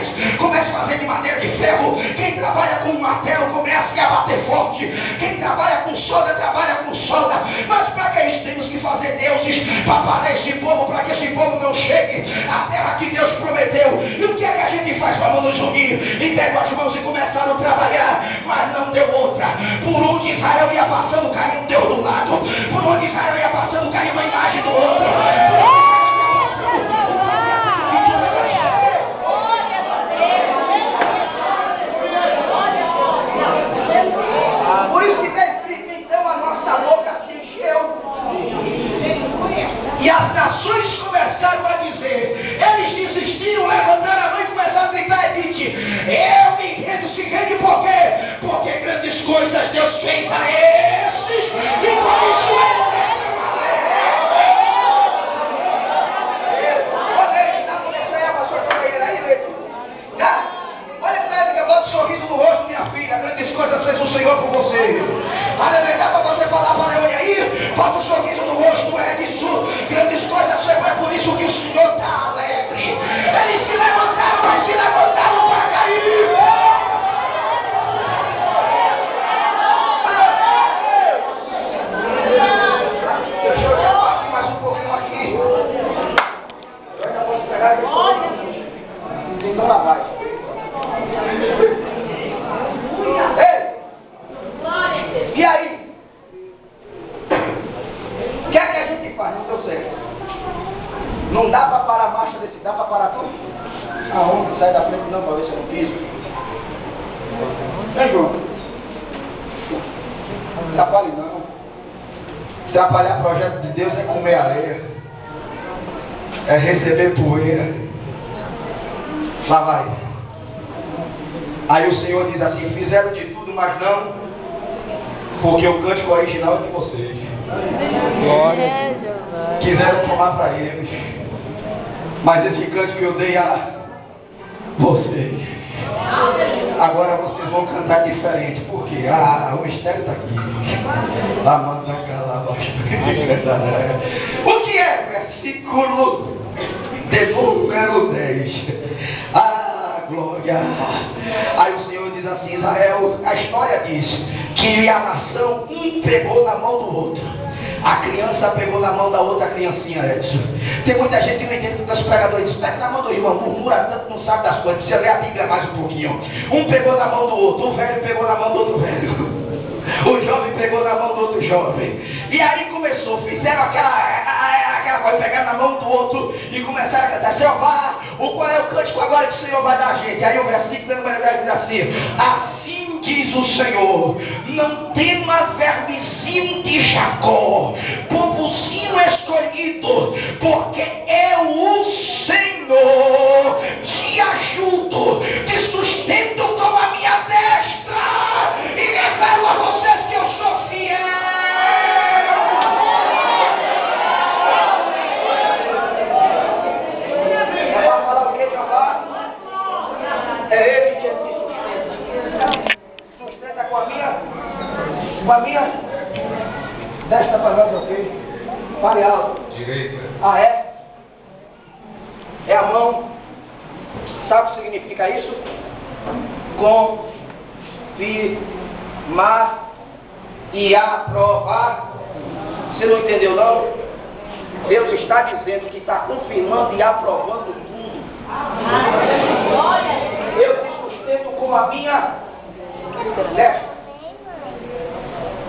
pedras, comece a fazer de madeira de ferro. Quem trabalha com martelo, comece a bater forte. Quem trabalha com solda, trabalha com solda. Mas para que isso temos que fazer deuses para parar esse povo, para que esse povo não chegue à terra que Deus prometeu? E o que é que a gente faz? Vamos nos unir e pegam as mãos e começaram a trabalhar, mas não deu outra. Por onde Israel ia passando, caiu um Deus do lado. Por onde Israel ia passando, caiu uma imagem do outro. Por isso que está escrito, então, a nossa boca se encheu. E as nações começaram a dizer, eles desistiram, levantaram a mão e começaram a gritar e dizer, eu me rendo, se rende por quê? Porque grandes coisas Deus fez a esses, e por isso eles devem olha para ele, bota um sorriso no rosto, minha filha. Grandes coisas fez o Senhor por você. Aleluia, dá para você falar para eu aí? Bota um sorriso no rosto, é disso. Grandes coisas fez, é por isso que o Senhor está alegre. Eles se levantaram, mas se levantaram para cair. Deixa eu chamar aqui mais um pouquinho aqui. Eu ainda posso pegar aqui. Então lá vai. Ei! E aí? O que é que a gente faz? Não deu certo. Não dá para parar a marcha desse, dá para parar tudo? Aonde? Sai da frente não, para ver se eu não piso. Vem, João. Não atrapalhe não. Atrapalhar projeto de Deus é comer areia. É receber poeira. Lá vai. Aí o Senhor diz assim, fizeram de tudo, mas não, porque o cântico original é de vocês. Glória. Quiseram tomar para eles, mas esse cântico eu dei a vocês. Agora vocês vão cantar diferente, porque o mistério está aqui. O que é? Versículo de número 10. Glória. Aí o Senhor diz assim, Israel, a história diz que a nação um pegou na mão do outro. A criança pegou na mão da outra criancinha, Edson. Tem muita gente que não entende que os pregadores dizem, pega na mão do irmão, murmura tanto, não sabe das coisas, precisa ler a Bíblia mais um pouquinho. Um pegou na mão do outro, o velho pegou na mão do outro velho. O jovem pegou na mão do outro jovem. E aí começou, fizeram aquela coisa, pegaram na mão do outro e começaram a cantar, Jeová, qual é o cântico agora que o Senhor vai dar a gente? Aí o versículo número 10 diz assim diz o Senhor, não tema vermezinho de Jacó, povozinho escolhido, porque eu, o Senhor, te ajudo, te sustento com a minha destra e revelo a vocês que eu sou fiel. Vai falar o que, Jeová? É ele que te sustenta. Sustenta com a minha destra para nós, ok? Pare alto. Direita. Ah, é? É a mão. Sabe o que significa isso? Confirmar e aprovar. Você não entendeu não? Deus está dizendo que está confirmando e aprovando tudo. Eu te sustento com a minha destra.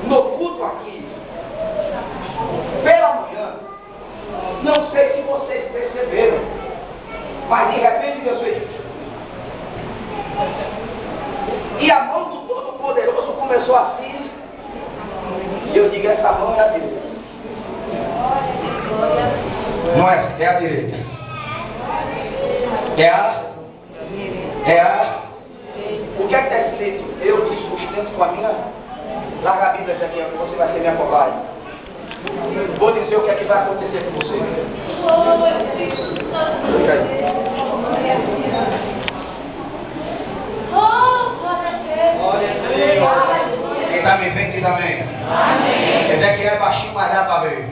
No culto aqui, pela manhã, não sei se vocês perceberam, mas de repente Deus fez isso. E a mão do Todo-Poderoso começou assim. Eu digo, essa mão é a direita. Não é a direita. O que é que está escrito? Eu te sustento com a minha. Larga a Bíblia aqui, você vai ser minha cobaia. Vou dizer o que é que vai acontecer com você. Quem está me vendo, diz amém. Amém. Ezequiel é baixinho, mas dá para ver.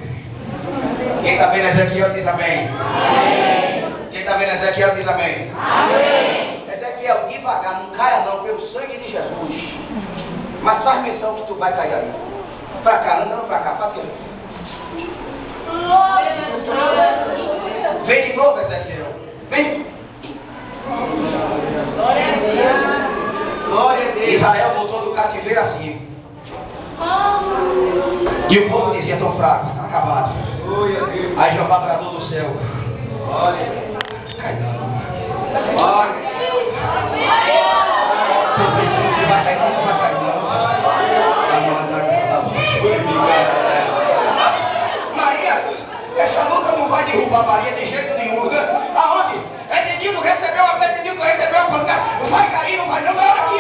Quem está vendo Ezequiel, diz amém. Amém. Quem está vendo Ezequiel, diz amém. Amém. fiel, devagar, não caia não, pelo sangue de Jesus. Mas faz menção que tu vai cair aí. Pra cá, andando pra cá, pra quê? Vem de novo, Ezequiel. Vem. Glória a Deus. Glória a Deus. Israel voltou do cativeiro assim. E o povo dizia, tão fraco, está acabado. Aí Jeová bradou do céu. Olha. Cai não. Olha. Estou pensando que vai cair não, vai cair não. Maria, essa luta não vai derrubar Maria de jeito nenhum. Aonde? Edinho recebeu a pancada. Vai cair, não vai não. Na hora que